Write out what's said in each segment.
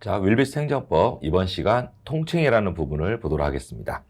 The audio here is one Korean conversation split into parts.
자, 윌비스 행정법 이번 시간 통칭이라는 부분을 보도록 하겠습니다.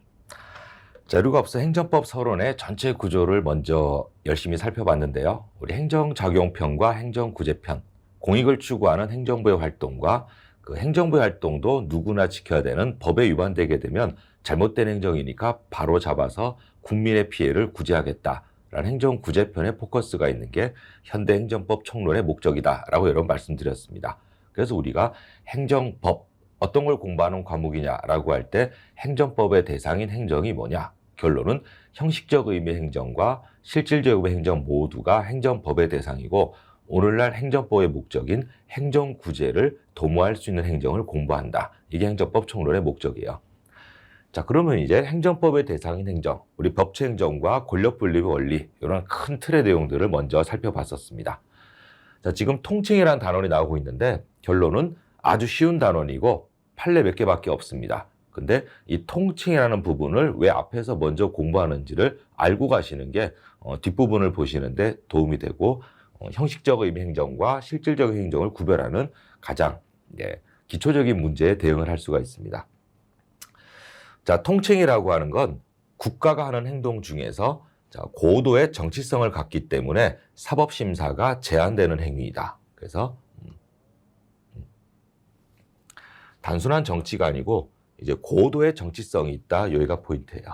자료가 없어 행정법 서론의 전체 구조를 먼저 열심히 살펴봤는데요. 우리 행정작용편과 행정구제편, 공익을 추구하는 행정부의 활동과 그 행정부의 활동도 누구나 지켜야 되는 법에 위반되게 되면 잘못된 행정이니까 바로 잡아서 국민의 피해를 구제하겠다라는 행정구제편에 포커스가 있는 게 현대행정법 총론의 목적이다라고 여러 번 말씀드렸습니다. 그래서 우리가 행정법, 어떤 걸 공부하는 과목이냐라고 할 때 행정법의 대상인 행정이 뭐냐? 결론은 형식적 의미의 행정과 실질적 의미의 행정 모두가 행정법의 대상이고 오늘날 행정법의 목적인 행정구제를 도모할 수 있는 행정을 공부한다. 이게 행정법 총론의 목적이에요. 자, 그러면 이제 행정법의 대상인 행정, 우리 법치행정과 권력분립의 원리 이런 큰 틀의 내용들을 먼저 살펴봤었습니다. 자, 지금 통칭이라는 단원이 나오고 있는데 결론은 아주 쉬운 단원이고 판례 몇 개밖에 없습니다. 근데 이 통칭이라는 부분을 왜 앞에서 먼저 공부하는지를 알고 가시는 게 뒷부분을 보시는데 도움이 되고 형식적 의미 행정과 실질적 행정을 구별하는 가장 기초적인 문제에 대응을 할 수가 있습니다. 자, 통칭이라고 하는 건 국가가 하는 행동 중에서 고도의 정치성을 갖기 때문에 사법심사가 제한되는 행위이다. 그래서 단순한 정치가 아니고 이제 고도의 정치성이 있다. 여기가 포인트예요.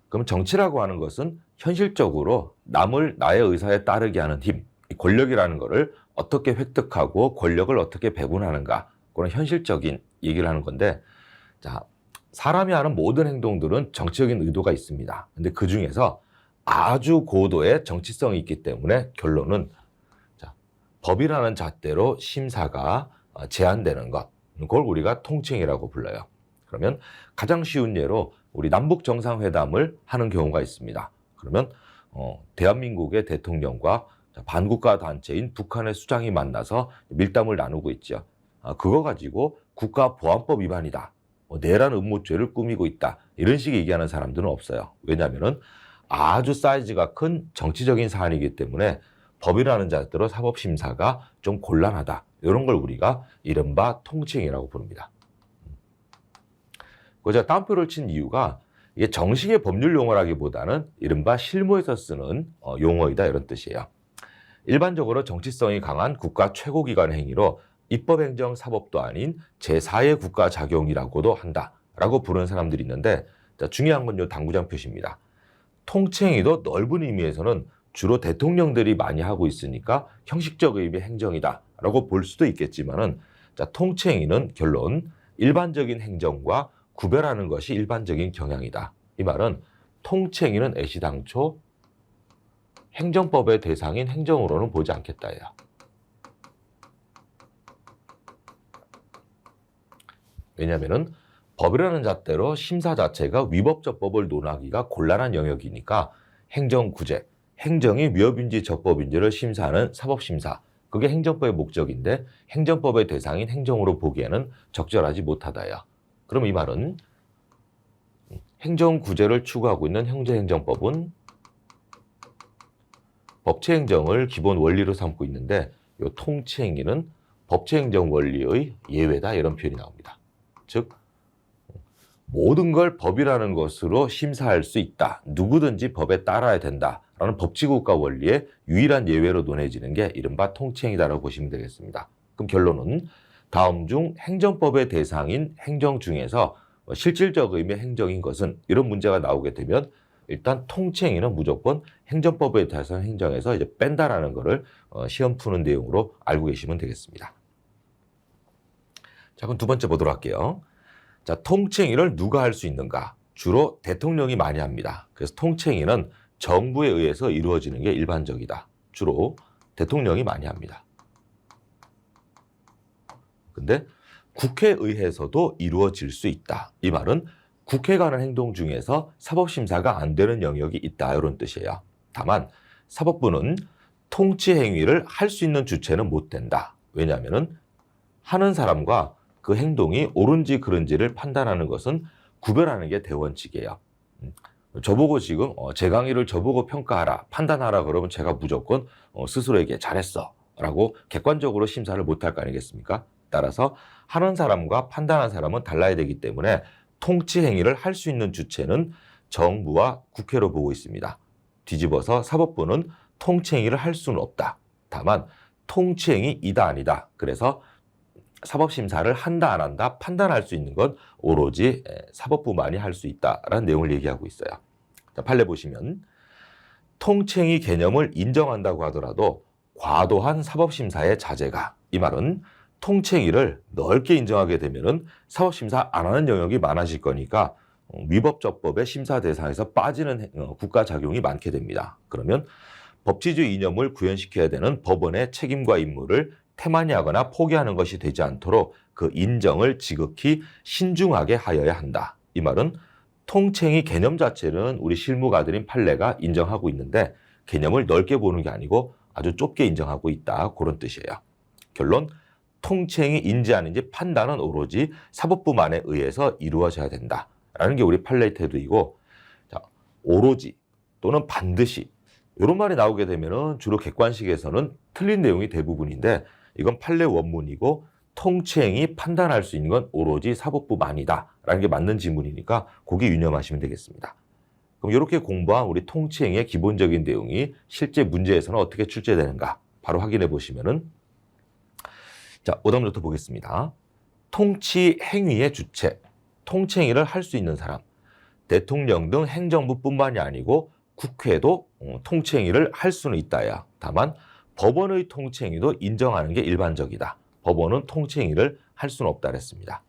그럼 정치라고 하는 것은 현실적으로 남을 나의 의사에 따르게 하는 힘, 권력이라는 것을 어떻게 획득하고 권력을 어떻게 배분하는가, 그런 현실적인 얘기를 하는 건데, 자, 사람이 하는 모든 행동들은 정치적인 의도가 있습니다. 근데 그 중에서 아주 고도의 정치성이 있기 때문에 결론은 법이라는 잣대로 심사가 제한되는 것, 그걸 우리가 통칭이라고 불러요. 그러면 가장 쉬운 예로 우리 남북 정상회담을 하는 경우가 있습니다. 그러면 대한민국의 대통령과 반국가 단체인 북한의 수장이 만나서 밀담을 나누고 있죠. 그거 가지고 국가보안법 위반이다, 내란 음모죄를 꾸미고 있다, 이런 식의 얘기하는 사람들은 없어요. 왜냐하면 아주 사이즈가 큰 정치적인 사안이기 때문에 법이라는 잣대로 사법심사가 좀 곤란하다. 이런 걸 우리가 이른바 통칭이라고 부릅니다. 제가 따옴표를 친 이유가 이게 정식의 법률 용어라기보다는 이른바 실무에서 쓰는 용어이다, 이런 뜻이에요. 일반적으로 정치성이 강한 국가 최고기관 행위로 입법행정 사법도 아닌 제4의 국가작용이라고도 한다라고 부르는 사람들이 있는데, 중요한 건 이 당구장 표시입니다. 통칭이도 넓은 의미에서는 주로 대통령들이 많이 하고 있으니까 형식적 의미의 행정이다라고 볼 수도 있겠지만은, 통칭이는 결론 일반적인 행정과 구별하는 것이 일반적인 경향이다. 이 말은 통칭이는 애시당초 행정법의 대상인 행정으로는 보지 않겠다예요. 왜냐하면은 법이라는 잣대로 심사 자체가 위법적 법을 논하기가 곤란한 영역이니까 행정구제, 행정이 위법인지 적법인지를 심사하는 사법심사, 그게 행정법의 목적인데 행정법의 대상인 행정으로 보기에는 적절하지 못하다요. 그럼 이 말은 행정구제를 추구하고 있는 현재행정법은 법치행정을 기본 원리로 삼고 있는데 이 통치행위는 법치행정 원리의 예외다, 이런 표현이 나옵니다. 즉 모든 걸 법이라는 것으로 심사할 수 있다, 누구든지 법에 따라야 된다라는 법치국가 원리의 유일한 예외로 논해지는 게 이른바 통치행위다라고 보시면 되겠습니다. 그럼 결론은 다음 중 행정법의 대상인 행정 중에서 실질적 의미의 행정인 것은, 이런 문제가 나오게 되면 일단 통치행위는 무조건 행정법의 대상 행정에서 이제 뺀다라는 거를 시험 푸는 내용으로 알고 계시면 되겠습니다. 자, 그럼 두 번째 보도록 할게요. 자, 통칭위를 누가 할 수 있는가? 주로 대통령이 많이 합니다. 그래서 통칭위는 정부에 의해서 이루어지는 게 일반적이다. 주로 대통령이 많이 합니다. 근데 국회에 의해서도 이루어질 수 있다. 이 말은 국회가 하는 행동 중에서 사법심사가 안 되는 영역이 있다, 이런 뜻이에요. 다만 사법부는 통치 행위를 할 수 있는 주체는 못 된다. 왜냐하면 하는 사람과 그 행동이 옳은지 그른지를 판단하는 것은 구별하는 게 대원칙이에요. 저보고 지금 제 강의를 저보고 평가하라, 판단하라 그러면 제가 무조건 스스로에게 잘했어 라고 객관적으로 심사를 못할 거 아니겠습니까? 따라서 하는 사람과 판단하는 사람은 달라야 되기 때문에 통치 행위를 할 수 있는 주체는 정부와 국회로 보고 있습니다. 뒤집어서 사법부는 통치 행위를 할 수는 없다. 다만 통치 행위 이다 아니다. 그래서 사법심사를 한다 안 한다 판단할 수 있는 건 오로지 사법부만이 할 수 있다라는 내용을 얘기하고 있어요. 자, 판례 보시면 통치행위 개념을 인정한다고 하더라도 과도한 사법심사의 자제가, 이 말은 통치행위를 넓게 인정하게 되면은 사법심사 안 하는 영역이 많아질 거니까 위법적법의 심사 대상에서 빠지는 국가작용이 많게 됩니다. 그러면 법치주의 이념을 구현시켜야 되는 법원의 책임과 임무를 태만히하거나 포기하는 것이 되지 않도록 그 인정을 지극히 신중하게 하여야 한다. 이 말은 통치행위 개념 자체는 우리 실무가들인 판례가 인정하고 있는데 개념을 넓게 보는 게 아니고 아주 좁게 인정하고 있다. 그런 뜻이에요. 결론, 통치행위 인지 아닌지 판단은 오로지 사법부만에 의해서 이루어져야 된다라는 게 우리 판례의 태도이고, 자, 오로지 또는 반드시 이런 말이 나오게 되면은 주로 객관식에서는 틀린 내용이 대부분인데 이건 판례 원문이고 통치행위 판단할 수 있는 건 오로지 사법부만이다라는 게 맞는 지문이니까 거기 유념하시면 되겠습니다. 그럼 이렇게 공부한 우리 통치행위의 기본적인 내용이 실제 문제에서는 어떻게 출제되는가 바로 확인해 보시면은, 자, 오답부터 보겠습니다. 통치행위의 주체, 통치행위를 할 수 있는 사람, 대통령 등 행정부뿐만이 아니고 국회도 통치행위를 할 수는 있다야. 다만 법원의 통치행위도 인정하는 게 일반적이다. 법원은 통치행위를 할 수는 없다 그랬습니다.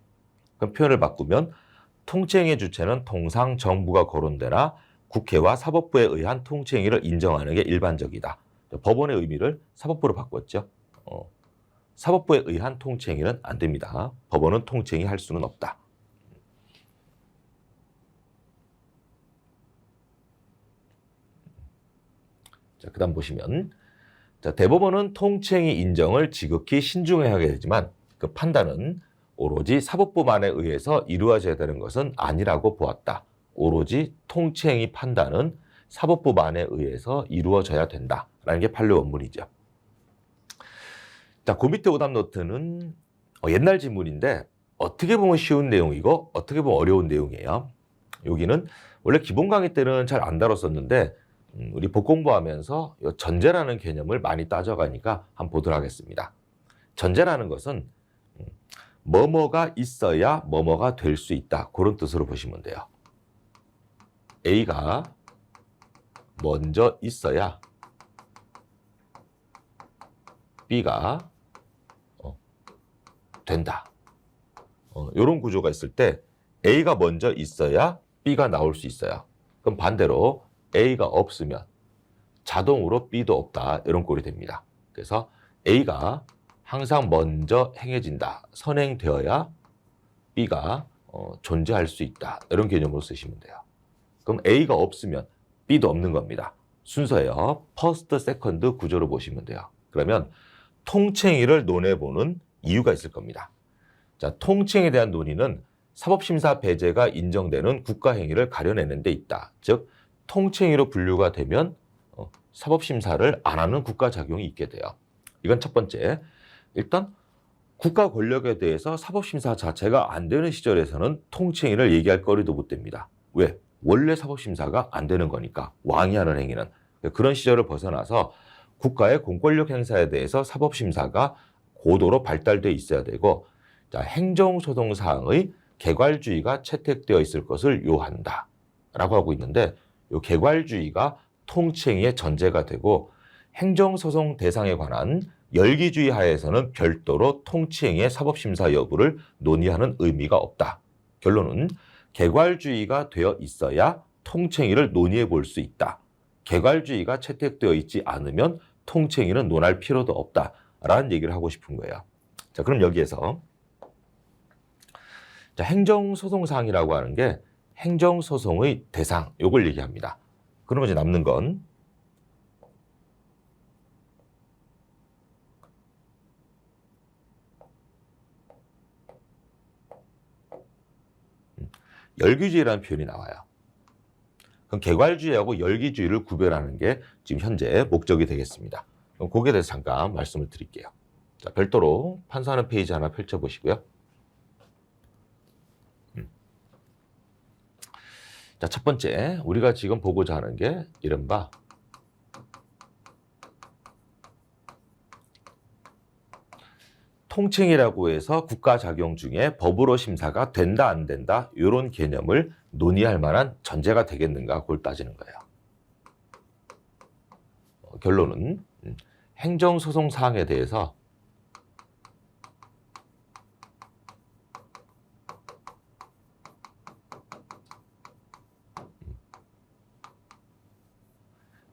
그럼 표현을 바꾸면 통치행위의 주체는 통상 정부가 거론되나 국회와 사법부에 의한 통치행위를 인정하는 게 일반적이다. 법원의 의미를 사법부로 바꿨죠. 사법부에 의한 통치행위는 안 됩니다. 법원은 통치행위 할 수는 없다. 자, 그다음 보시면, 자, 대법원은 통치행위 인정을 지극히 신중해야 하게 되지만 그 판단은 오로지 사법부만에 의해서 이루어져야 되는 것은 아니라고 보았다. 오로지 통치행위 판단은 사법부만에 의해서 이루어져야 된다라는 게 판례 원문이죠. 자, 그 밑에 오답 노트는 옛날 지문인데 어떻게 보면 쉬운 내용이고 어떻게 보면 어려운 내용이에요. 여기는 원래 기본 강의 때는 잘 안 다뤘었는데 우리 복공부하면서 전제라는 개념을 많이 따져가니까 한번 보도록 하겠습니다. 전제라는 것은 뭐뭐가 있어야 뭐뭐가 될 수 있다. 그런 뜻으로 보시면 돼요. A가 먼저 있어야 B가 된다. 이런 구조가 있을 때 A가 먼저 있어야 B가 나올 수 있어요. 그럼 반대로 A가 없으면 자동으로 B도 없다. 이런 꼴이 됩니다. 그래서 A가 항상 먼저 행해진다. 선행되어야 B가 존재할 수 있다. 이런 개념으로 쓰시면 돼요. 그럼 A가 없으면 B도 없는 겁니다. 순서예요. 퍼스트, 세컨드 구조로 보시면 돼요. 그러면 통치행위를 논해보는 이유가 있을 겁니다. 자, 통치행위에 대한 논의는 사법심사 배제가 인정되는 국가행위를 가려내는 데 있다. 즉 통치행위로 분류가 되면 사법심사를 안 하는 국가작용이 있게 돼요. 이건 첫 번째. 일단 국가 권력에 대해서 사법심사 자체가 안 되는 시절에서는 통치행위를 얘기할 거리도 못 됩니다. 왜? 원래 사법심사가 안 되는 거니까, 왕이 하는 행위는. 그런 시절을 벗어나서 국가의 공권력 행사에 대해서 사법심사가 고도로 발달돼 있어야 되고, 자, 행정소송사항의 개괄주의가 채택되어 있을 것을 요한다 라고 하고 있는데, 이 개괄주의가 통치행위의 전제가 되고 행정소송 대상에 관한 열기주의 하에서는 별도로 통치행위의 사법심사 여부를 논의하는 의미가 없다. 결론은 개괄주의가 되어 있어야 통치행위를 논의해 볼 수 있다. 개괄주의가 채택되어 있지 않으면 통치행위는 논할 필요도 없다라는 얘기를 하고 싶은 거예요. 자, 그럼 여기에서 자, 행정소송사항이라고 하는 게 행정소송의 대상, 요걸 얘기합니다. 그러면 이제 남는 건 열기주의라는 표현이 나와요. 그럼 개괄주의하고 열기주의를 구별하는 게 지금 현재 목적이 되겠습니다. 그럼 거기에 대해서 잠깐 말씀을 드릴게요. 자, 별도로 판사하는 페이지 하나 펼쳐보시고요. 자, 첫 번째 우리가 지금 보고자 하는 게 이른바 통칭이라고 해서 국가작용 중에 법으로 심사가 된다 안 된다 이런 개념을 논의할 만한 전제가 되겠는가 그걸 따지는 거예요. 결론은 행정소송 사항에 대해서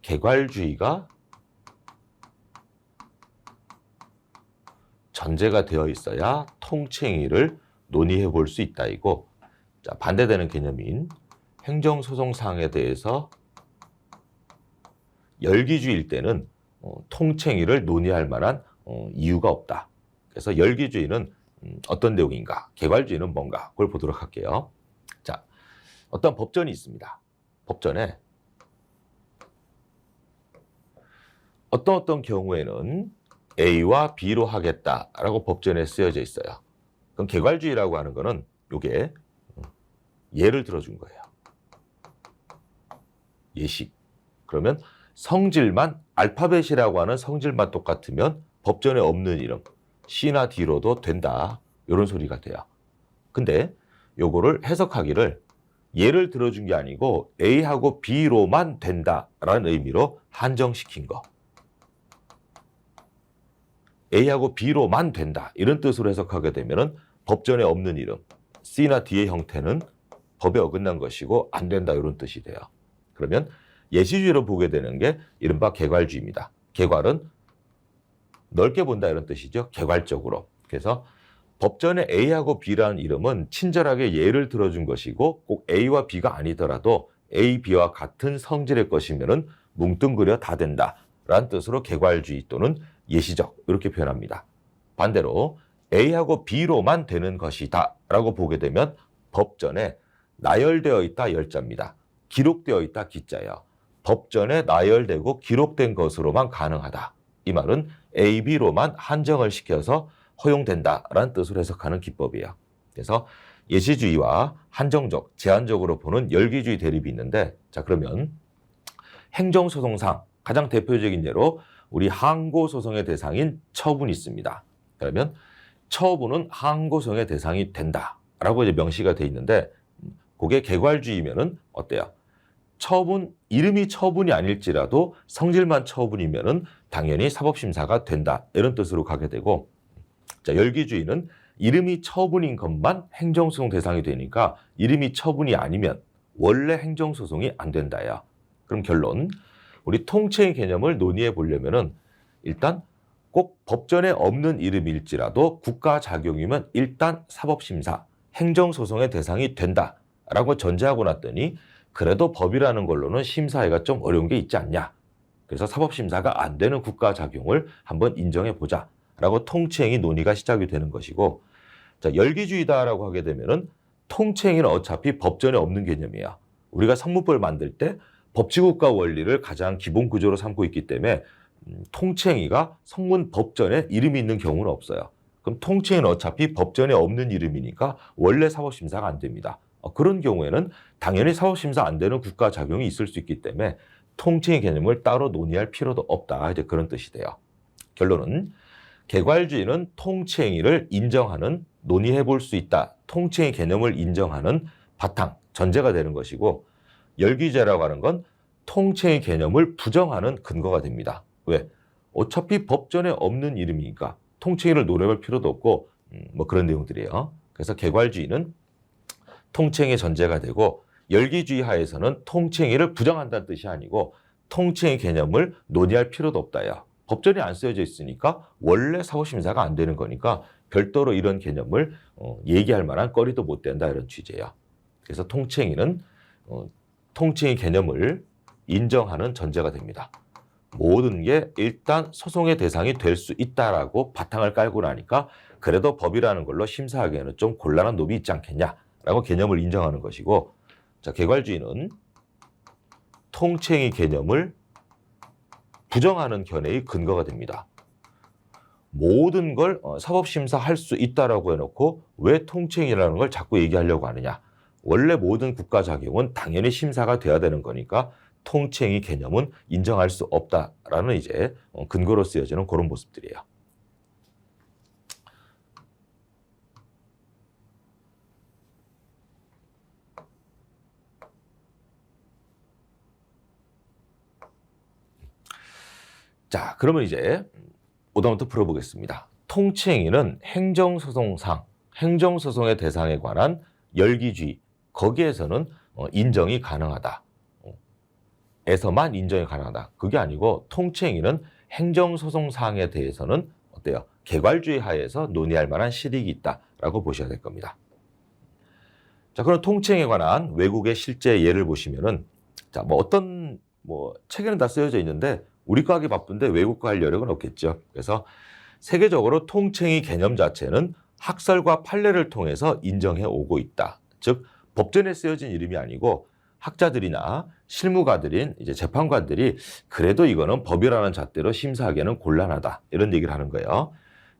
개괄주의가 전제가 되어 있어야 통칭의를 논의해 볼 수 있다 이고, 자, 반대되는 개념인 행정소송 사항에 대해서 열기주의일 때는 통칭의를 논의할 만한 이유가 없다. 그래서 열기주의는 어떤 내용인가, 개괄주의는 뭔가 그걸 보도록 할게요. 자, 어떤 법전이 있습니다. 법전에 어떤 경우에는 A와 B로 하겠다라고 법전에 쓰여져 있어요. 그럼 개괄주의라고 하는 거는 요게 예를 들어준 거예요. 예식. 그러면 성질만 알파벳이라고 하는 성질만 똑같으면 법전에 없는 이름 C나 D로도 된다. 이런 소리가 돼요. 근데 요거를 해석하기를 예를 들어준 게 아니고 A하고 B로만 된다라는 의미로 한정시킨 거. A하고 B로만 된다 이런 뜻으로 해석하게 되면은 법전에 없는 이름 C나 D의 형태는 법에 어긋난 것이고 안 된다 이런 뜻이 돼요. 그러면 예시주의로 보게 되는 게 이른바 개괄주의입니다. 개괄은 넓게 본다 이런 뜻이죠. 개괄적으로. 그래서 법전에 A하고 B라는 이름은 친절하게 예를 들어준 것이고 꼭 A와 B가 아니더라도 A, B와 같은 성질의 것이면은 뭉뚱그려 다 된다라는 뜻으로 개괄주의 또는 예시적 이렇게 표현합니다. 반대로 A하고 B로만 되는 것이다 라고 보게 되면 법전에 나열되어 있다 열자입니다. 기록되어 있다 기자예요. 법전에 나열되고 기록된 것으로만 가능하다. 이 말은 A, B로만 한정을 시켜서 허용된다라는 뜻으로 해석하는 기법이에요. 그래서 예시주의와 한정적, 제한적으로 보는 열기주의 대립이 있는데, 자, 그러면 행정소송상 가장 대표적인 예로 우리 항고소송의 대상인 처분이 있습니다. 그러면 처분은 항고소송의 대상이 된다라고 이제 명시가 돼 있는데, 그게 개괄주의면은 어때요? 처분, 이름이 처분이 아닐지라도 성질만 처분이면은 당연히 사법심사가 된다. 이런 뜻으로 가게 되고, 자, 열기주의는 이름이 처분인 것만 행정소송 대상이 되니까 이름이 처분이 아니면 원래 행정소송이 안 된다야. 그럼 결론, 우리 통칭의 개념을 논의해 보려면은 일단 꼭 법전에 없는 이름일지라도 국가작용이면 일단 사법심사, 행정소송의 대상이 된다라고 전제하고 났더니 그래도 법이라는 걸로는 심사하기가 좀 어려운 게 있지 않냐. 그래서 사법심사가 안 되는 국가작용을 한번 인정해 보자라고 통칭의 논의가 시작이 되는 것이고, 자, 열기주의다라고 하게 되면은 통칭의는 어차피 법전에 없는 개념이야. 우리가 성문법을 만들 때 법치국가 원리를 가장 기본 구조로 삼고 있기 때문에 통칭의가 성문 법전에 이름이 있는 경우는 없어요. 그럼 통칭의는 어차피 법전에 없는 이름이니까 원래 사법심사가 안 됩니다. 그런 경우에는 당연히 사법심사 안 되는 국가작용이 있을 수 있기 때문에 통칭의 개념을 따로 논의할 필요도 없다. 이제 그런 뜻이 돼요. 결론은 개괄주의는 통칭의를 인정하는, 논의해 볼 수 있다. 통칭의 개념을 인정하는 바탕, 전제가 되는 것이고, 열기주의라고 하는 건 통칭의 개념을 부정하는 근거가 됩니다. 왜? 어차피 법전에 없는 이름이니까 통칭의를 논의할 필요도 없고 뭐 그런 내용들이에요. 그래서 개괄주의는 통칭의 전제가 되고, 열기주의 하에서는 통칭의를 부정한다는 뜻이 아니고 통칭의 개념을 논의할 필요도 없다야. 법전에 안 쓰여져 있으니까 원래 사법심사가 안 되는 거니까 별도로 이런 개념을 얘기할 만한 거리도 못 된다 이런 취지예요. 그래서 통칭의는 통칭의 개념을 인정하는 전제가 됩니다. 모든 게 일단 소송의 대상이 될 수 있다라고 바탕을 깔고 나니까 그래도 법이라는 걸로 심사하기에는 좀 곤란한 놈이 있지 않겠냐라고 개념을 인정하는 것이고, 자, 개괄주의는 통칭의 개념을 부정하는 견해의 근거가 됩니다. 모든 걸 사법심사 할 수 있다라고 해놓고 왜 통칭이라는 걸 자꾸 얘기하려고 하느냐. 원래 모든 국가 자격은 당연히 심사가 돼야 되는 거니까 통칭의 개념은 인정할 수 없다라는 이제 근거로 쓰여지는 그런 모습들이에요. 자, 그러면 이제 오답부터 풀어보겠습니다. 통치행위는 행정소송상, 행정소송의 대상에 관한 열기주의, 거기에서는 인정이 가능하다. 에서만 인정이 가능하다. 그게 아니고 통치행위는 행정소송상에 대해서는 어때요? 개괄주의 하에서 논의할 만한 실익이 있다라고 보셔야 될 겁니다. 자, 그럼 통치행위에 관한 외국의 실제 예를 보시면은 자, 어떤 책에는 다 쓰여져 있는데 우리 거 하기 바쁜데 외국 거 할 여력은 없겠죠. 그래서 세계적으로 통칭의 개념 자체는 학설과 판례를 통해서 인정해 오고 있다. 즉 법전에 쓰여진 이름이 아니고 학자들이나 실무가들인 이제 재판관들이 그래도 이거는 법이라는 잣대로 심사하기에는 곤란하다. 이런 얘기를 하는 거예요.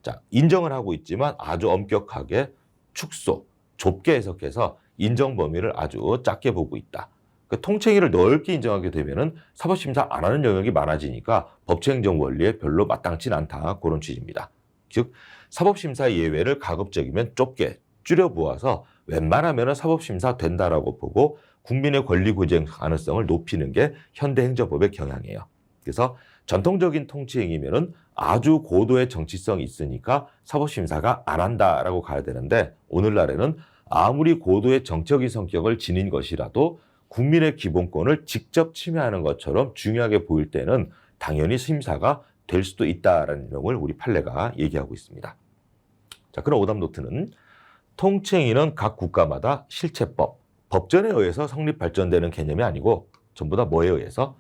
자, 인정을 하고 있지만 아주 엄격하게 축소, 좁게 해석해서 인정 범위를 아주 작게 보고 있다. 그 통칭의를 넓게 인정하게 되면은 사법심사 안 하는 영역이 많아지니까 법치행정 원리에 별로 마땅치는 않다. 그런 취지입니다. 즉 사법심사의 예외를 가급적이면 좁게 줄여 보아서 웬만하면 사법심사 된다라고 보고 국민의 권리 구제 가능성을 높이는 게 현대행정법의 경향이에요. 그래서 전통적인 통치행위면은 아주 고도의 정치성이 있으니까 사법심사가 안 한다라고 가야 되는데 오늘날에는 아무리 고도의 정적인 성격을 지닌 것이라도 국민의 기본권을 직접 침해하는 것처럼 중요하게 보일 때는 당연히 심사가 될 수도 있다라는 내용을 우리 판례가 얘기하고 있습니다. 자, 그럼 오답 노트는 통칭행위는 각 국가마다 실체법, 법전에 의해서 성립 발전되는 개념이 아니고 전부 다 뭐에 의해서?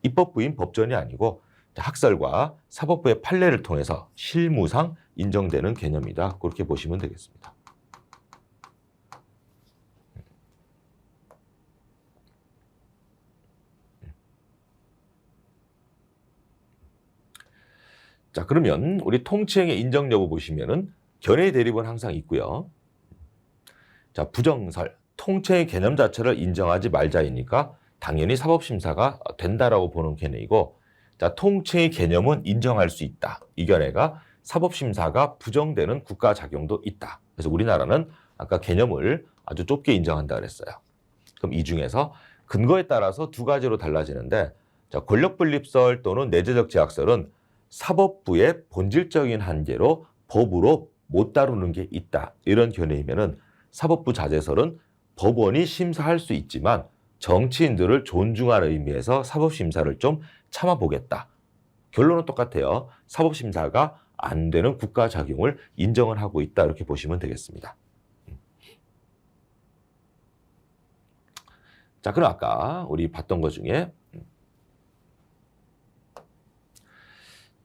입법부인 법전이 아니고 학설과 사법부의 판례를 통해서 실무상 인정되는 개념이다. 그렇게 보시면 되겠습니다. 자, 그러면 우리 통치행위 인정 여부 보시면은 견해 대립은 항상 있고요. 자, 부정설, 통치행위 개념 자체를 인정하지 말자이니까 당연히 사법심사가 된다라고 보는 견해이고, 자, 통치행위 개념은 인정할 수 있다. 이 견해가 사법심사가 부정되는 국가 작용도 있다. 그래서 우리나라는 아까 개념을 아주 좁게 인정한다 그랬어요. 그럼 이 중에서 근거에 따라서 두 가지로 달라지는데, 자, 권력분립설 또는 내재적 제약설은 사법부의 본질적인 한계로 법으로 못 다루는 게 있다. 이런 견해이면은 사법부 자제설은 법원이 심사할 수 있지만 정치인들을 존중하는 의미에서 사법심사를 좀 참아보겠다. 결론은 똑같아요. 사법심사가 안 되는 국가작용을 인정을 하고 있다. 이렇게 보시면 되겠습니다. 자, 그럼 아까 우리 봤던 것 중에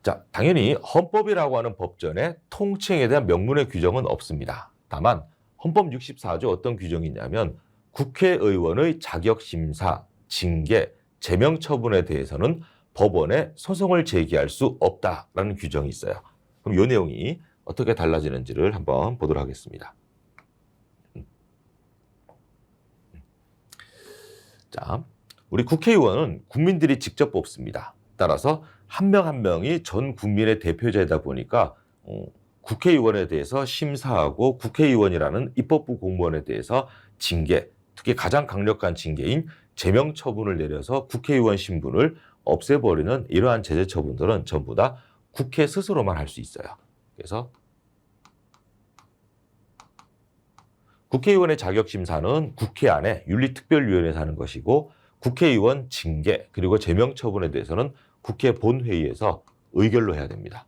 자, 당연히 헌법이라고 하는 법전에 통칭에 대한 명문의 규정은 없습니다. 다만 헌법 64조 어떤 규정이 있냐면 국회의원의 자격심사, 징계, 제명처분에 대해서는 법원에 소송을 제기할 수 없다라는 규정이 있어요. 그럼 이 내용이 어떻게 달라지는지를 한번 보도록 하겠습니다. 자, 우리 국회의원은 국민들이 직접 뽑습니다. 따라서 한 명 한 명이 전 국민의 대표자이다 보니까 국회의원에 대해서 심사하고 국회의원이라는 입법부 공무원에 대해서 징계, 특히 가장 강력한 징계인 제명 처분을 내려서 국회의원 신분을 없애버리는 이러한 제재 처분들은 전부 다 국회 스스로만 할 수 있어요. 그래서 국회의원의 자격심사는 국회 안에 윤리특별위원회에서 하는 것이고 국회의원 징계 그리고 제명 처분에 대해서는 국회 본회의에서 의결로 해야 됩니다.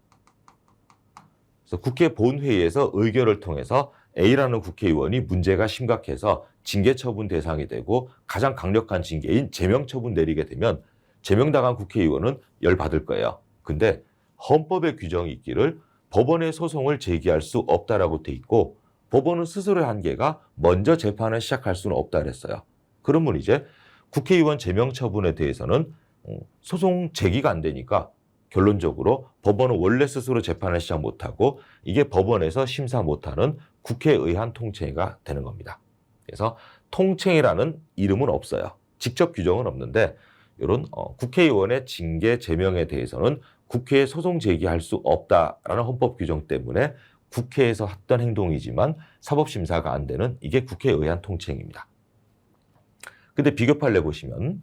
그래서 국회 본회의에서 의결을 통해서 A라는 국회의원이 문제가 심각해서 징계 처분 대상이 되고 가장 강력한 징계인 제명 처분 내리게 되면 제명당한 국회의원은 열받을 거예요. 근데 헌법의 규정이 있기를 법원에 소송을 제기할 수 없다라고 돼 있고 법원은 스스로의 한계가 먼저 재판을 시작할 수는 없다 그랬어요. 그러면 이제 국회의원 제명 처분에 대해서는 소송 제기가 안 되니까 결론적으로 법원은 원래 스스로 재판을 시작 못하고 이게 법원에서 심사 못하는 국회에 의한 통칭위가 되는 겁니다. 그래서 통칭위라는 이름은 없어요. 직접 규정은 없는데 이런 국회의원의 징계 제명에 대해서는 국회에 소송 제기할 수 없다라는 헌법 규정 때문에 국회에서 했던 행동이지만 사법심사가 안 되는 이게 국회에 의한 통칭입니다. 근데 비교 판례 보시면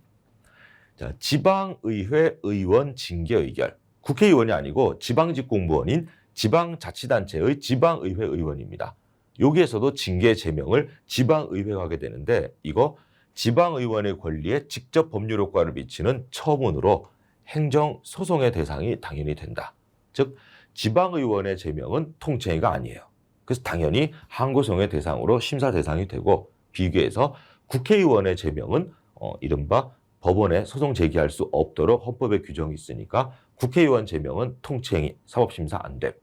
자, 지방의회 의원 징계 의결. 국회의원이 아니고 지방직공무원인 지방자치단체의 지방의회 의원입니다. 여기에서도 징계 제명을 지방의회가 하게 되는데 이거 지방의원의 권리에 직접 법률 효과를 미치는 처분으로 행정소송의 대상이 당연히 된다. 즉 지방의원의 제명은 통칭위가 아니에요. 그래서 당연히 항고송의 대상으로 심사 대상이 되고 비교해서 국회의원의 제명은 이른바 법원에 소송 제기할 수 없도록 헌법에 규정이 있으니까 국회의원 제명은 통칭위 사법심사 안 됨.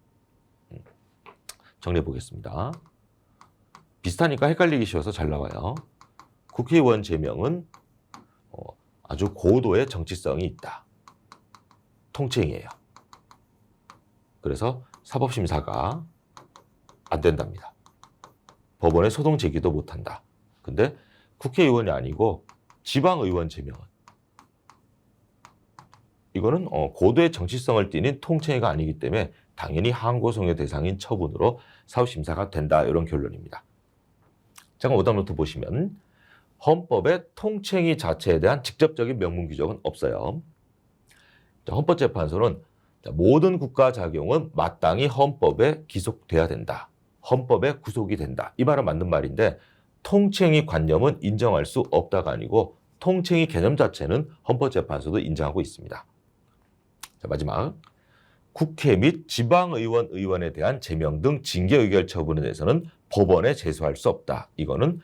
정리해 보겠습니다. 비슷하니까 헷갈리기 쉬워서 잘 나와요. 국회의원 제명은 아주 고도의 정치성이 있다. 통칭이에요. 그래서 사법심사가 안 된답니다. 법원에 소송 제기도 못한다. 근데 국회의원이 아니고 지방의원 제명은 이거는 고도의 정치성을 띠는 통칭위가 아니기 때문에 당연히 항고송의 대상인 처분으로 사법심사가 된다. 이런 결론입니다. 잠깐 5단부터 보시면 헌법에 통칭위 자체에 대한 직접적인 명문 규정은 없어요. 헌법재판소는 모든 국가 작용은 마땅히 헌법에 기속돼야 된다. 헌법에 구속이 된다. 이 말은 맞는 말인데 통칭위 관념은 인정할 수 없다가 아니고 통칭위 개념 자체는 헌법재판소도 인정하고 있습니다. 자, 마지막 국회 및 지방의원 의원에 대한 제명 등 징계 의결 처분에 대해서는 법원에 제소할 수 없다. 이거는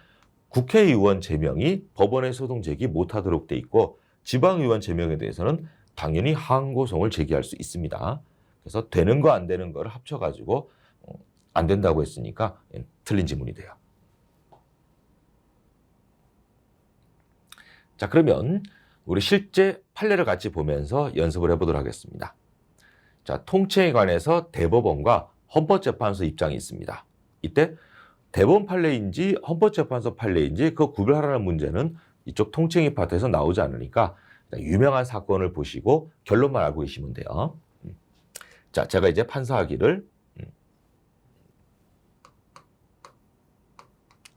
국회의원 제명이 법원에 소송 제기 못하도록 돼 있고 지방의원 제명에 대해서는 당연히 항고송을 제기할 수 있습니다. 그래서 되는 거 안 되는 거를 합쳐가지고 안 된다고 했으니까 틀린 지문이 돼요. 자, 그러면 우리 실제 판례를 같이 보면서 연습을 해보도록 하겠습니다. 자, 통칭에 관해서 대법원과 헌법재판소 입장이 있습니다. 이때 대법원 판례인지 헌법재판소 판례인지 그 구별하라는 문제는 이쪽 통칭위 파트에서 나오지 않으니까 유명한 사건을 보시고 결론만 알고 계시면 돼요. 자, 제가 이제 판사하기를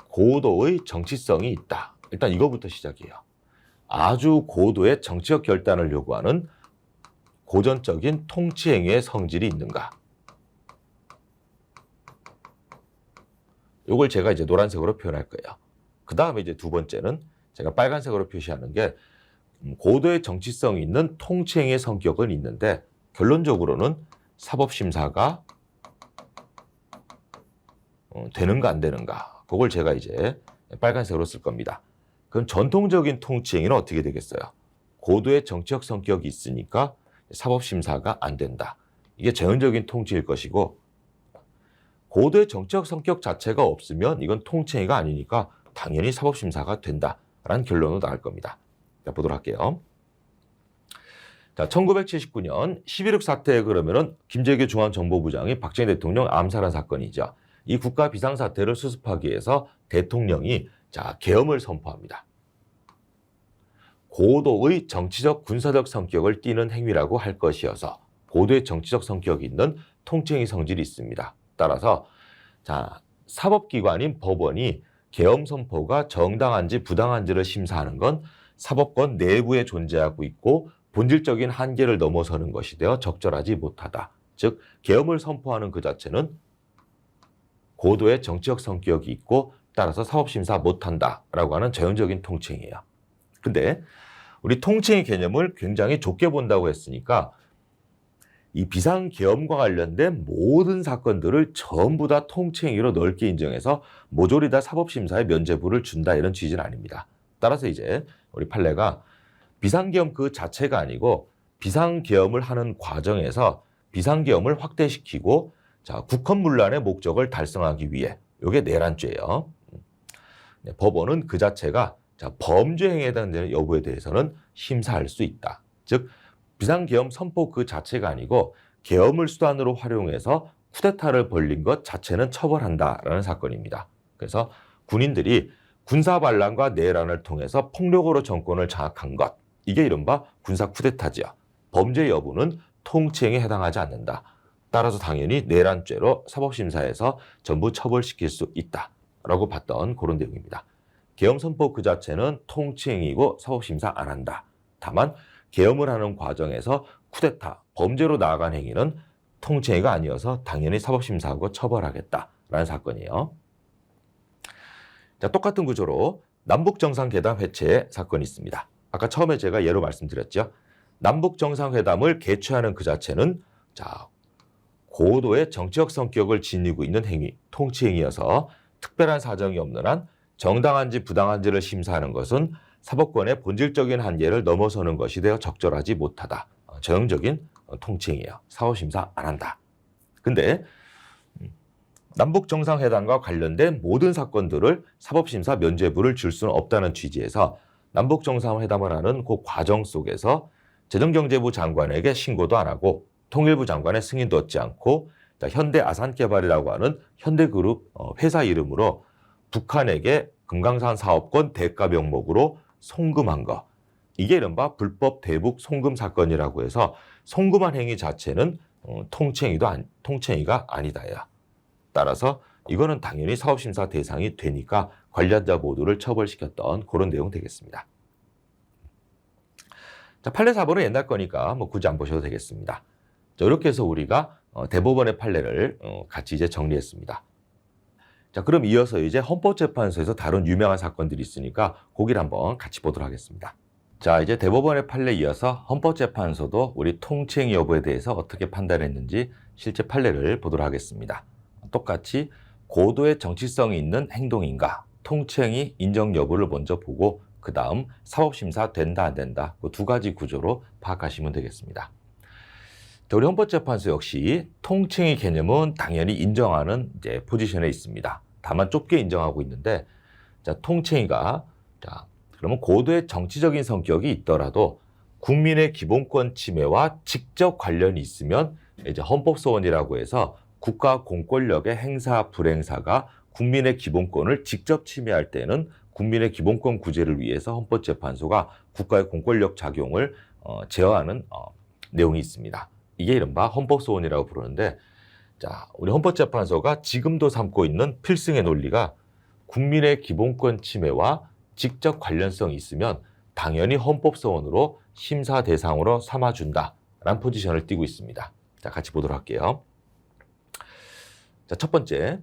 고도의 정치성이 있다. 일단 이거부터 시작이에요. 아주 고도의 정치적 결단을 요구하는 고전적인 통치행위의 성질이 있는가? 이걸 제가 이제 노란색으로 표현할 거예요. 그 다음에 이제 두 번째는 제가 빨간색으로 표시하는 게 고도의 정치성이 있는 통치행위의 성격은 있는데 결론적으로는 사법심사가 되는가 안 되는가? 그걸 제가 이제 빨간색으로 쓸 겁니다. 그럼 전통적인 통치행위는 어떻게 되겠어요? 고도의 정치적 성격이 있으니까 사법심사가 안 된다. 이게 전형적인 통치일 것이고 고도의 정치적 성격 자체가 없으면 이건 통치행위가 아니니까 당연히 사법심사가 된다라는 결론으로 나올 겁니다. 자, 보도록 할게요. 자, 1979년 11.6 사태에 그러면은 김재규 중앙정보부장이 박정희 대통령 암살한 사건이죠. 이 국가 비상사태를 수습하기 위해서 대통령이 계엄을 선포합니다. 고도의 정치적 군사적 성격을 띠는 행위라고 할 것이어서 고도의 정치적 성격이 있는 통칭위 성질이 있습니다. 따라서 사법기관인 법원이 계엄 선포가 정당한지 부당한지를 심사하는 건 사법권 내부에 존재하고 있고 본질적인 한계를 넘어서는 것이 되어 적절하지 못하다. 즉 계엄을 선포하는 그 자체는 고도의 정치적 성격이 있고 따라서 사법심사 못한다라고 하는 전형적인 통칭이에요. 근데 우리 통칭의 개념을 굉장히 좁게 본다고 했으니까 이 비상계엄과 관련된 모든 사건들을 전부 다 통칭위로 넓게 인정해서 모조리 다 사법심사에 면죄부를 준다 이런 취지는 아닙니다. 따라서 이제 우리 판례가 비상계엄 그 자체가 아니고 비상계엄을 하는 과정에서 비상계엄을 확대시키고 국헌문란의 목적을 달성하기 위해 이게 내란죄예요. 법원은 그 자체가 범죄 행위에 대한 여부에 대해서는 심사할 수 있다. 즉 비상계엄 선포 그 자체가 아니고 계엄을 수단으로 활용해서 쿠데타를 벌린 것 자체는 처벌한다라는 사건입니다. 그래서 군인들이 군사반란과 내란을 통해서 폭력으로 정권을 장악한 것, 이게 이른바 군사 쿠데타지요. 범죄 여부는 통치행위에 해당하지 않는다. 따라서 당연히 내란죄로 사법심사에서 전부 처벌시킬 수 있다라고 봤던 그런 내용입니다. 계엄 선포 그 자체는 통치행위고 사법심사 안 한다. 다만 계엄을 하는 과정에서 쿠데타, 범죄로 나아간 행위는 통치행위가 아니어서 당연히 사법심사하고 처벌하겠다라는 사건이에요. 자, 똑같은 구조로 남북정상회담 해체 사건이 있습니다. 아까 처음에 제가 예로 말씀드렸죠. 남북정상회담을 개최하는 그 자체는 고도의 정치적 성격을 지니고 있는 행위, 통치행위여서 특별한 사정이 없는 한 정당한지 부당한지를 심사하는 것은 사법권의 본질적인 한계를 넘어서는 것이 되어 적절하지 못하다. 전형적인 통치행위예요. 사법심사 안 한다. 근데 남북정상회담과 관련된 모든 사건들을 사법심사 면죄부를 줄 수는 없다는 취지에서 남북정상회담을 하는 그 과정 속에서 재정경제부 장관에게 신고도 안 하고 통일부 장관의 승인도 얻지 않고 현대아산개발이라고 하는 현대그룹 회사 이름으로 북한에게 금강산 사업권 대가 명목으로 송금한 거. 이게 이른바 불법 대북 송금 사건이라고 해서 송금한 행위 자체는 통치행위가 아니다야. 따라서 이거는 당연히 사법심사 대상이 되니까 관련자 모두를 처벌시켰던 그런 내용 되겠습니다. 자, 판례 4번은 옛날 거니까 굳이 안 보셔도 되겠습니다. 자, 이렇게 해서 우리가 대법원의 판례를 같이 이제 정리했습니다. 자, 그럼 이어서 이제 헌법재판소에서 다룬 유명한 사건들이 있으니까 거기를 한번 같이 보도록 하겠습니다. 자, 이제 대법원의 판례에 이어서 헌법재판소도 우리 통치행위 여부에 대해서 어떻게 판단했는지 실제 판례를 보도록 하겠습니다. 똑같이 고도의 정치성이 있는 행동인가, 통치행위 인정 여부를 먼저 보고 그 다음 사법심사 된다 안 된다, 그 두 가지 구조로 파악하시면 되겠습니다. 우리 헌법재판소 역시 통치행위 개념은 당연히 인정하는 이제 포지션에 있습니다. 다만 좁게 인정하고 있는데, 통치행위가 그러면 고도의 정치적인 성격이 있더라도 국민의 기본권 침해와 직접 관련이 있으면 이제 헌법소원이라고 해서 국가 공권력의 행사 불행사가 국민의 기본권을 직접 침해할 때는 국민의 기본권 구제를 위해서 헌법재판소가 국가의 공권력 작용을 제어하는 내용이 있습니다. 이게 이른바 헌법소원이라고 부르는데, 우리 헌법재판소가 지금도 삼고 있는 필승의 논리가 국민의 기본권 침해와 직접 관련성이 있으면 당연히 헌법소원으로 심사 대상으로 삼아준다라는 포지션을 띠고 있습니다. 자, 같이 보도록 할게요. 자, 첫 번째,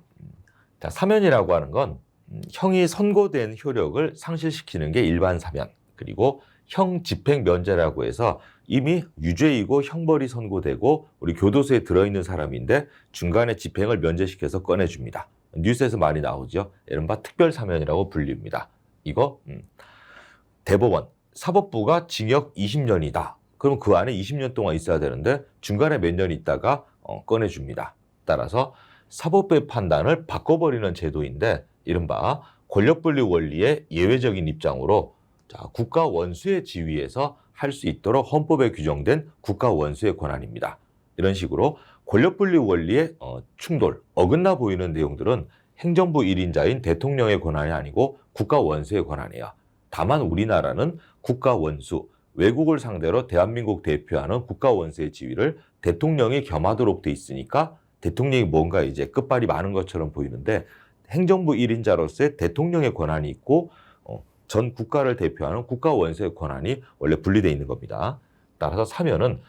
사면이라고 하는 건 형이 선고된 효력을 상실시키는 게 일반 사면, 그리고 형 집행 면제라고 해서 이미 유죄이고 형벌이 선고되고 우리 교도소에 들어있는 사람인데 중간에 집행을 면제시켜서 꺼내줍니다. 뉴스에서 많이 나오죠. 이른바 특별사면이라고 불립니다. 이거 대법원, 사법부가 징역 20년이다. 그럼 그 안에 20년 동안 있어야 되는데 중간에 몇 년 있다가 꺼내줍니다. 따라서 사법부의 판단을 바꿔버리는 제도인데, 이른바 권력분리 원리의 예외적인 입장으로 국가 원수의 지위에서 할 수 있도록 헌법에 규정된 국가 원수의 권한입니다. 이런 식으로 권력분리 원리의 충돌, 어긋나 보이는 내용들은 행정부 1인자인 대통령의 권한이 아니고 국가 원수의 권한이에요. 다만 우리나라는 국가 원수, 외국을 상대로 대한민국 대표하는 국가 원수의 지위를 대통령이 겸하도록 돼 있으니까 대통령이 뭔가 이제 끝발이 많은 것처럼 보이는데, 행정부 1인자로서의 대통령의 권한이 있고 전 국가를 대표하는 국가 원수의 권한이 원래 분리되어 있는 겁니다. 따라서 사면은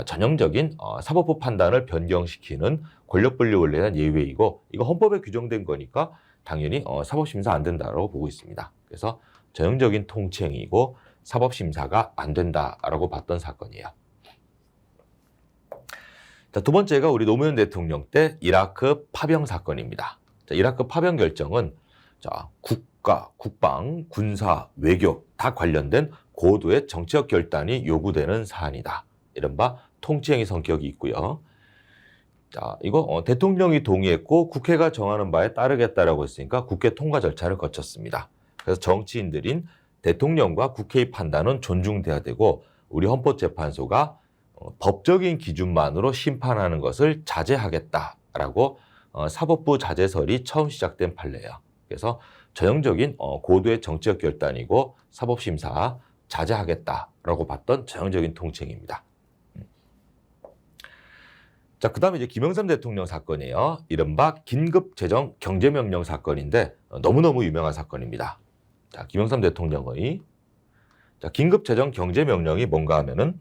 전형적인 사법부 판단을 변경시키는 권력분리 원리에 대한 예외이고, 이거 헌법에 규정된 거니까 당연히 사법심사 안 된다라고 보고 있습니다. 그래서 전형적인 통치행위이고 사법심사가 안 된다라고 봤던 사건이에요. 자, 두 번째가 우리 노무현 대통령 때 이라크 파병 사건입니다. 자, 이라크 파병 결정은 국가, 국방, 군사, 외교 다 관련된 고도의 정치적 결단이 요구되는 사안이다. 이른바 통치행위 성격이 있고요. 자, 이거 대통령이 동의했고 국회가 정하는 바에 따르겠다라고 했으니까 국회 통과 절차를 거쳤습니다. 그래서 정치인들인 대통령과 국회의 판단은 존중돼야 되고 우리 헌법재판소가 법적인 기준만으로 심판하는 것을 자제하겠다라고 사법부 자제설이 처음 시작된 판례예요. 그래서 전형적인 고도의 정치적 결단이고 사법심사 자제하겠다라고 봤던 전형적인 통칭입니다. 자, 그 다음에 이제 김영삼 대통령 사건이에요. 이른바 긴급재정 경제명령 사건인데 너무너무 유명한 사건입니다. 자, 김영삼 대통령의 긴급재정 경제명령이 뭔가 하면은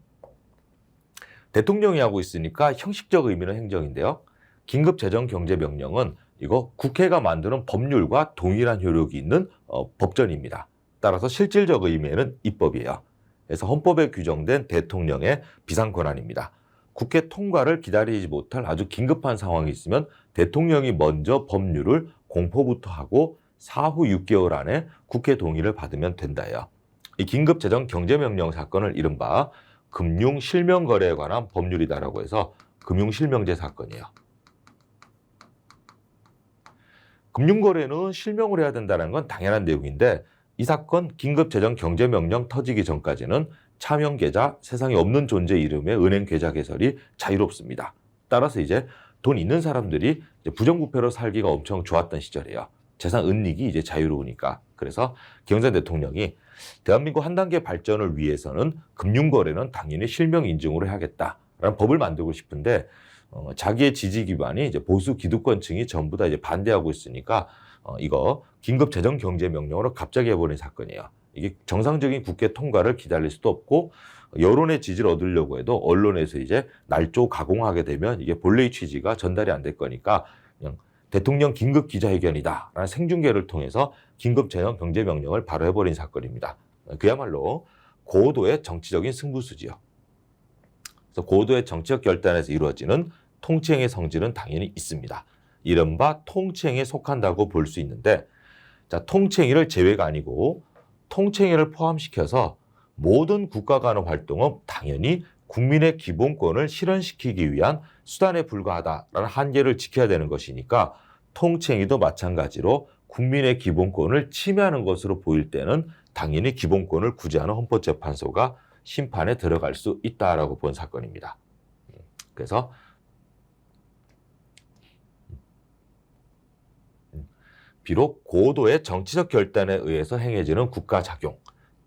대통령이 하고 있으니까 형식적 의미는 행정인데요. 긴급재정경제명령은 이거 국회가 만드는 법률과 동일한 효력이 있는 법전입니다. 따라서 실질적 의미에는 입법이에요. 그래서 헌법에 규정된 대통령의 비상권한입니다. 국회 통과를 기다리지 못할 아주 긴급한 상황이 있으면 대통령이 먼저 법률을 공포부터 하고 사후 6개월 안에 국회 동의를 받으면 된다예요. 이 긴급재정경제명령 사건을 이른바 금융실명거래에 관한 법률이다라고 해서 금융실명제 사건이에요. 금융거래는 실명을 해야 된다는 건 당연한 내용인데 이 사건 긴급재정경제명령 터지기 전까지는 차명계좌, 세상에 없는 존재 이름의 은행 계좌 개설이 자유롭습니다. 따라서 이제 돈 있는 사람들이 이제 부정부패로 살기가 엄청 좋았던 시절이에요. 재산 은닉이 이제 자유로우니까. 그래서 김영삼 대통령이 대한민국 한 단계 발전을 위해서는 금융거래는 당연히 실명 인증으로 해야겠다라는 법을 만들고 싶은데 자기의 지지 기반이 이제 보수 기득권층이 전부 다 이제 반대하고 있으니까 이거 긴급 재정 경제 명령으로 갑자기 해버린 사건이에요. 이게 정상적인 국회 통과를 기다릴 수도 없고 여론의 지지를 얻으려고 해도 언론에서 이제 날조 가공하게 되면 이게 본래의 취지가 전달이 안 될 거니까 그냥 대통령 긴급 기자회견이다라는 생중계를 통해서 긴급 재정 경제 명령을 바로 해버린 사건입니다. 그야말로 고도의 정치적인 승부수지요. 그래서 고도의 정치적 결단에서 이루어지는 통치행의 성질은 당연히 있습니다. 이른바 통치행에 속한다고 볼 수 있는데, 자, 통치행위를 제외가 아니고 통치행위를 포함시켜서 모든 국가가 하는 활동은 당연히 국민의 기본권을 실현시키기 위한 수단에 불과하다라는 한계를 지켜야 되는 것이니까 통치행위도 마찬가지로 국민의 기본권을 침해하는 것으로 보일 때는 당연히 기본권을 구제하는 헌법재판소가 심판에 들어갈 수 있다라고 본 사건입니다. 그래서 비록 고도의 정치적 결단에 의해서 행해지는 국가작용,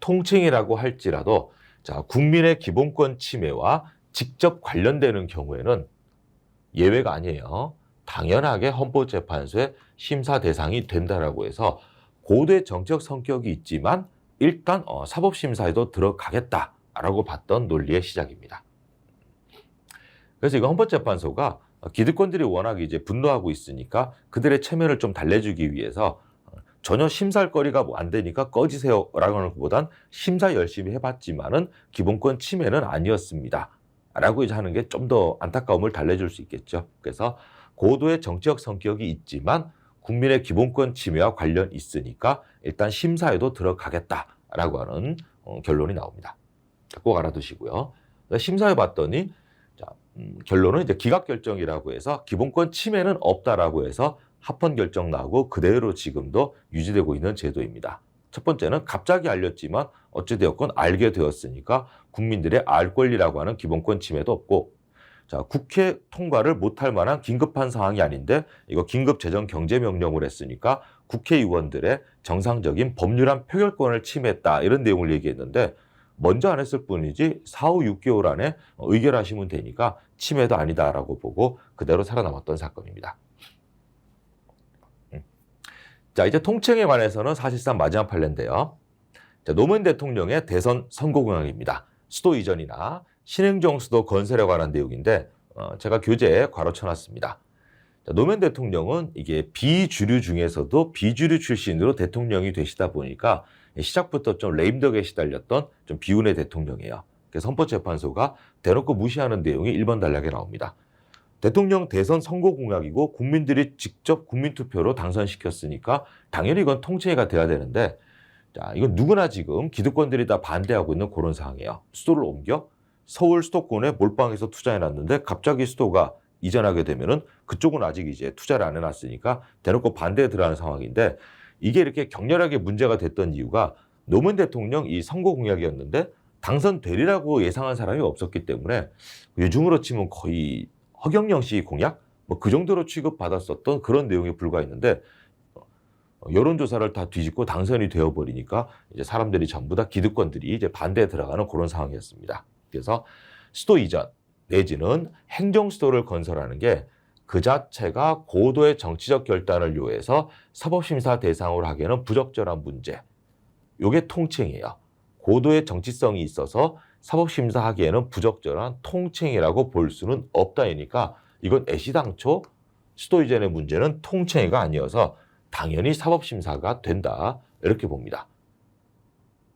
통칭이라고 할지라도 자, 국민의 기본권 침해와 직접 관련되는 경우에는 예외가 아니에요. 당연하게 헌법재판소의 심사 대상이 된다라고 해서 고도의 정치적 성격이 있지만 일단 사법심사에도 들어가겠다라고 봤던 논리의 시작입니다. 그래서 이거 헌법재판소가 기득권들이 워낙 이제 분노하고 있으니까 그들의 체면을 좀 달래주기 위해서 전혀 심사할 거리가 안 되니까 꺼지세요라고 하는 것보단 심사 열심히 해봤지만은 기본권 침해는 아니었습니다. 라고 이제 하는 게 좀 더 안타까움을 달래줄 수 있겠죠. 그래서 고도의 정치적 성격이 있지만 국민의 기본권 침해와 관련 있으니까 일단 심사에도 들어가겠다라고 하는 결론이 나옵니다. 꼭 알아두시고요. 심사해 봤더니 결론은 이제 기각결정이라고 해서 기본권 침해는 없다라고 해서 합헌 결정 나오고 그대로 지금도 유지되고 있는 제도입니다. 첫 번째는 갑자기 알렸지만 어찌되었건 알게 되었으니까 국민들의 알 권리라고 하는 기본권 침해도 없고, 자, 국회 통과를 못할 만한 긴급한 상황이 아닌데 이거 긴급 재정 경제 명령을 했으니까 국회의원들의 정상적인 법률안 표결권을 침해했다 이런 내용을 얘기했는데 먼저 안 했을 뿐이지 사후 6개월 안에 의결하시면 되니까 침해도 아니다라고 보고 그대로 살아남았던 사건입니다. 자, 이제 통칭에 관해서는 사실상 마지막 판례인데요. 자, 노무현 대통령의 대선 선거 공약입니다. 수도 이전이나 신행정 수도 건설에 관한 내용인데 제가 교재에 괄호 쳐놨습니다. 자, 노무현 대통령은 이게 비주류 중에서도 비주류 출신으로 대통령이 되시다 보니까 시작부터 좀 레임덕에 시달렸던 좀 비운의 대통령이에요. 그래서 헌법재판소가 대놓고 무시하는 내용이 1번 단락에 나옵니다. 대통령 대선 선거 공약이고 국민들이 직접 국민투표로 당선시켰으니까 당연히 이건 통치가 돼야 되는데, 자, 이건 누구나 지금 기득권들이 다 반대하고 있는 그런 상황이에요. 수도를 옮겨 서울 수도권에 몰빵해서 투자해놨는데 갑자기 수도가 이전하게 되면은 그쪽은 아직 이제 투자를 안 해놨으니까 대놓고 반대에 들어가는 상황인데, 이게 이렇게 격렬하게 문제가 됐던 이유가 노무현 대통령 이 선거 공약이었는데 당선되리라고 예상한 사람이 없었기 때문에 요즘으로 치면 거의 허경영 씨 공약 뭐 그 정도로 취급받았었던 그런 내용에 불과했는데 여론조사를 다 뒤집고 당선이 되어버리니까 이제 사람들이 전부 다 기득권들이 이제 반대에 들어가는 그런 상황이었습니다. 그래서 수도 이전 내지는 행정 수도를 건설하는 게 그 자체가 고도의 정치적 결단을 요해서 사법심사 대상으로 하기에는 부적절한 문제. 요게 통칭이에요. 고도의 정치성이 있어서 사법심사하기에는 부적절한 통칭이라고 볼 수는 없다니까 이건 애시당초 수도 이전의 문제는 통칭이가 아니어서 당연히 사법심사가 된다 이렇게 봅니다.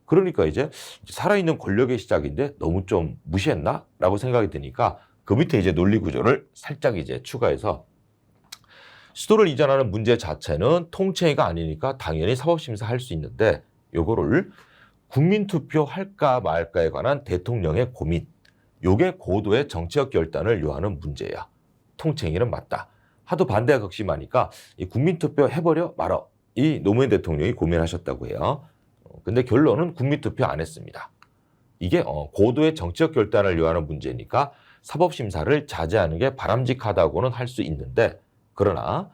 그러니까 이제 살아있는 권력의 시작인데 너무 좀 무시했나? 라고 생각이 드니까 그 밑에 이제 논리구조를 살짝 이제 추가해서 수도를 이전하는 문제 자체는 통칭이가 아니니까 당연히 사법심사 할 수 있는데 요거를 국민투표 할까 말까에 관한 대통령의 고민 요게 고도의 정치적 결단을 요하는 문제야. 통칭이는 맞다. 하도 반대가 극심하니까 이 국민투표 해버려 말어. 이 노무현 대통령이 고민하셨다고 해요. 근데 결론은 국민투표 안 했습니다. 이게 고도의 정치적 결단을 요하는 문제니까 사법심사를 자제하는 게 바람직하다고는 할 수 있는데 그러나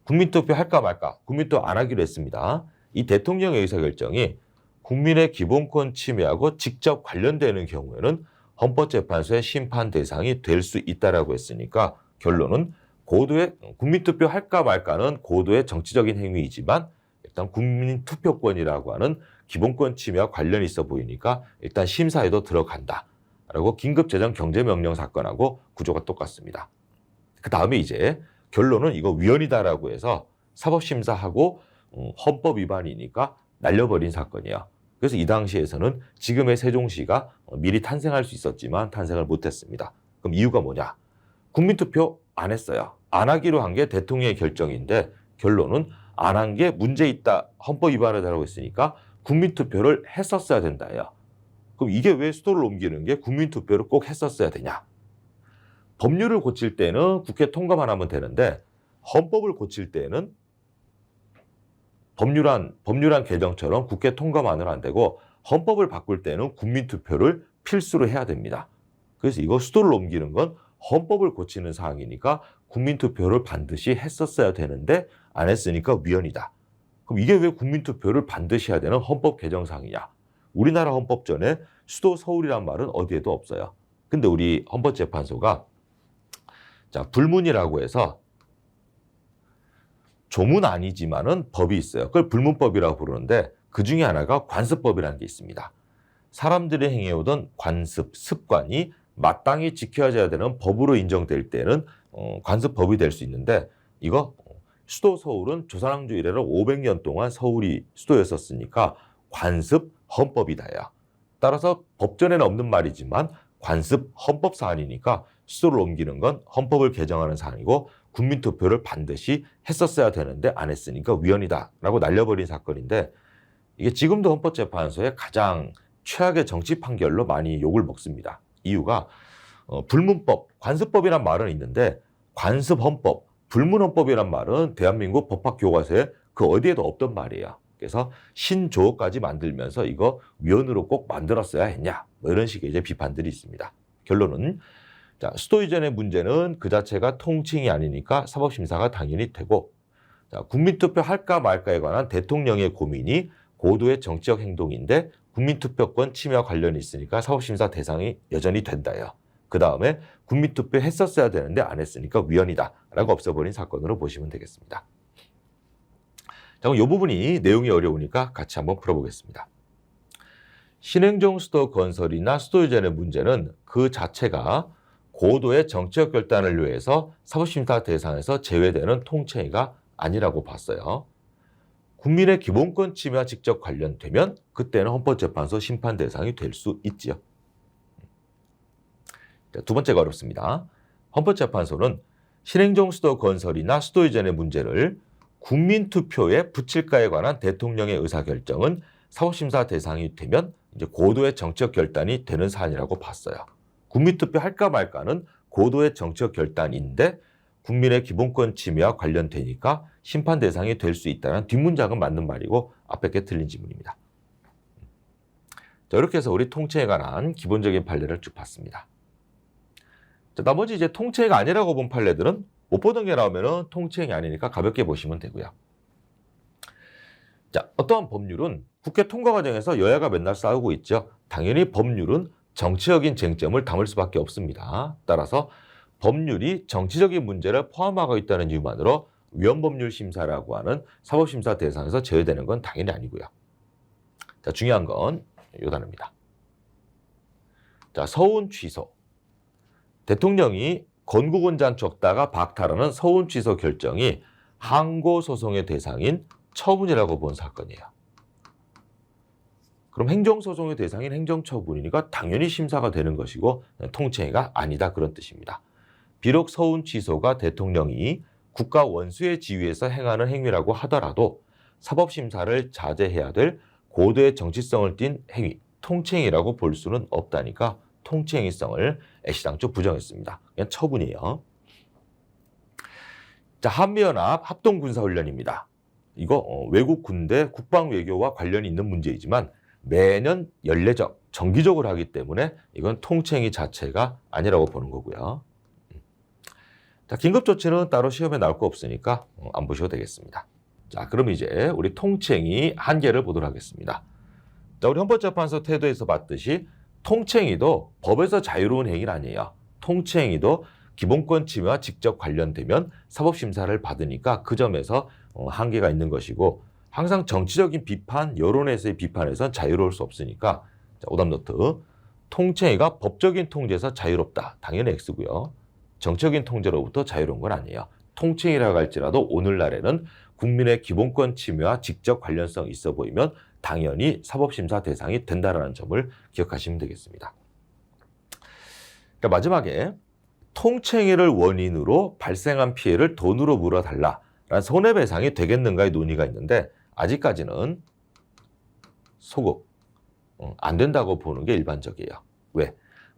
국민투표 할까 말까 국민투표 안 하기로 했습니다. 이 대통령의 의사결정이 국민의 기본권 침해하고 직접 관련되는 경우에는 헌법재판소의 심판 대상이 될 수 있다라고 했으니까 결론은 고도의 국민투표 할까 말까는 고도의 정치적인 행위이지만 일단 국민투표권이라고 하는 기본권 침해와 관련이 있어 보이니까 일단 심사에도 들어간다라고 긴급재정 경제명령 사건하고 구조가 똑같습니다. 그 다음에 이제 결론은 이거 위헌이다라고 해서 사법심사하고 헌법 위반이니까 날려버린 사건이에요. 그래서 이 당시에서는 지금의 세종시가 미리 탄생할 수 있었지만 탄생을 못했습니다. 그럼 이유가 뭐냐? 국민투표 안 했어요. 안 하기로 한 게 대통령의 결정인데 결론은 안 한 게 문제 있다. 헌법 위반을 하라고 했으니까 국민투표를 했었어야 된다요. 그럼 이게 왜 수도를 옮기는 게 국민투표를 꼭 했었어야 되냐? 법률을 고칠 때는 국회 통과만 하면 되는데 헌법을 고칠 때는 법률안 개정처럼 국회 통과만은 안 되고 헌법을 바꿀 때는 국민투표를 필수로 해야 됩니다. 그래서 이거 수도를 옮기는 건 헌법을 고치는 사항이니까 국민투표를 반드시 했었어야 되는데 안 했으니까 위헌이다. 그럼 이게 왜 국민투표를 반드시 해야 되는 헌법 개정사항이냐? 우리나라 헌법전에 수도 서울이란 말은 어디에도 없어요. 근데 우리 헌법재판소가 불문이라고 해서 조문 아니지만은 법이 있어요. 그걸 불문법이라고 부르는데 그 중에 하나가 관습법이라는 게 있습니다. 사람들이 행해오던 관습, 습관이 마땅히 지켜져야 되는 법으로 인정될 때는 관습법이 될 수 있는데 이거 수도 서울은 조선왕조 이래로 500년 동안 서울이 수도였었으니까 관습 헌법이다야. 따라서 법전에는 없는 말이지만 관습 헌법 사안이니까 수도를 옮기는 건 헌법을 개정하는 사안이고 국민투표를 반드시 했었어야 되는데 안 했으니까 위헌이다라고 날려버린 사건인데 이게 지금도 헌법재판소의 가장 최악의 정치 판결로 많이 욕을 먹습니다. 이유가 불문법, 관습법이란 말은 있는데 관습헌법, 불문헌법이란 말은 대한민국 법학교과서에 그 어디에도 없던 말이에요. 그래서 신조어까지 만들면서 이거 위헌으로 꼭 만들었어야 했냐 뭐 이런 식의 이제 비판들이 있습니다. 결론은 수도 이전의 문제는 그 자체가 통칭이 아니니까 사법심사가 당연히 되고 국민투표 할까 말까에 관한 대통령의 고민이 고도의 정치적 행동인데 국민투표권 침해와 관련이 있으니까 사법심사 대상이 여전히 된다요. 그 다음에 국민투표 했었어야 되는데 안 했으니까 위헌이다라고 없애버린 사건으로 보시면 되겠습니다. 자, 그럼 이 부분이 내용이 어려우니까 같이 한번 풀어보겠습니다. 신행정 수도 건설이나 수도 이전의 문제는 그 자체가 고도의 정치적 결단을 위해서 사법심사 대상에서 제외되는 통칭이가 아니라고 봤어요. 국민의 기본권 침해와 직접 관련되면 그때는 헌법재판소 심판 대상이 될 수 있지요. 두 번째가 어렵습니다. 헌법재판소는 신행정 수도 건설이나 수도 이전의 문제를 국민투표에 붙일까에 관한 대통령의 의사결정은 사법심사 대상이 되면 이제 고도의 정치적 결단이 되는 사안이라고 봤어요. 국민투표 할까 말까는 고도의 정치적 결단인데 국민의 기본권 침해와 관련되니까 심판 대상이 될 수 있다는 뒷문장은 맞는 말이고 앞에 게 틀린 지문입니다. 자, 이렇게 해서 우리 통칭에 관한 기본적인 판례를 쭉 봤습니다. 자, 나머지 이제 통칭이 아니라고 본 판례들은 못 보던 게 나오면은 통칭이 아니니까 가볍게 보시면 되고요. 자, 어떠한 법률은 국회 통과 과정에서 여야가 맨날 싸우고 있죠. 당연히 법률은 정치적인 쟁점을 담을 수밖에 없습니다. 따라서 법률이 정치적인 문제를 포함하고 있다는 이유만으로 위헌법률 심사라고 하는 사법심사 대상에서 제외되는 건 당연히 아니고요. 자, 중요한 건 요 단어입니다. 자, 서운 취소. 대통령이 건국원장 적다가 박탈하는 서운 취소 결정이 항고소송의 대상인 처분이라고 본 사건이에요. 그럼 행정소송의 대상인 행정처분이니까 당연히 심사가 되는 것이고 통칭해가 아니다 그런 뜻입니다. 비록 서운 취소가 대통령이 국가 원수의 지위에서 행하는 행위라고 하더라도 사법심사를 자제해야 될 고도의 정치성을 띤 행위, 통칭이라고 볼 수는 없다니까 통칭행위성을 애시당초 부정했습니다. 그냥 처분이에요. 자, 한미연합 합동군사훈련입니다. 이거 외국 군대 국방외교와 관련이 있는 문제이지만 매년 연례적, 정기적으로 하기 때문에 이건 통칭행위 자체가 아니라고 보는 거고요. 자, 긴급조치는 따로 시험에 나올 거 없으니까 안 보셔도 되겠습니다. 자, 그럼 이제 우리 통칭행위 한계를 보도록 하겠습니다. 자, 우리 헌법재판소 태도에서 봤듯이 통칭행위도 법에서 자유로운 행위는 아니에요. 통칭행위도 기본권 침해와 직접 관련되면 사법심사를 받으니까 그 점에서 한계가 있는 것이고 항상 정치적인 비판, 여론에서의 비판에선 자유로울 수 없으니까 자, 오답노트. 통칭행위가 법적인 통제에서 자유롭다. 당연히 X고요. 정적인 통제로부터 자유로운 건 아니에요. 통칭이라고 할지라도 오늘날에는 국민의 기본권 침해와 직접 관련성이 있어 보이면 당연히 사법심사 대상이 된다는 점을 기억하시면 되겠습니다. 그러니까 마지막에 통칭행위를 원인으로 발생한 피해를 돈으로 물어달라라는 손해배상이 되겠는가의 논의가 있는데 아직까지는 소급 안 된다고 보는 게 일반적이에요. 왜?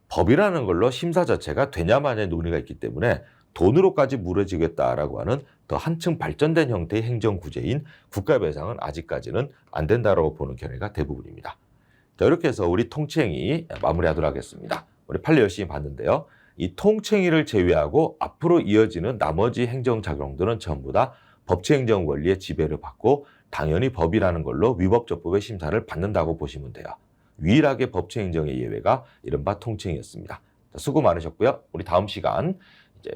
법이라는 걸로 심사 자체가 되냐마냐의 논의가 있기 때문에 돈으로까지 물어지겠다라고 하는 더 한층 발전된 형태의 행정구제인 국가배상은 아직까지는 안 된다라고 보는 견해가 대부분입니다. 자, 이렇게 해서 우리 통칭행위 마무리하도록 하겠습니다. 우리 판례 열심히 봤는데요. 이 통칭행위를 제외하고 앞으로 이어지는 나머지 행정작용들은 전부 다 법치행정 원리의 지배를 받고 당연히 법이라는 걸로 위법적법의 심사를 받는다고 보시면 돼요. 유일하게 법치행정의 예외가 이른바 통칭이었습니다. 수고 많으셨고요. 우리 다음 시간 이제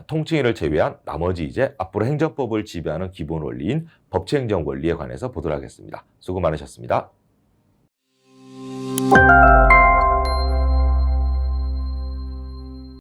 통칭위를 제외한 나머지 이제 앞으로 행정법을 지배하는 기본 원리인 법치행정 원리에 관해서 보도록 하겠습니다. 수고 많으셨습니다.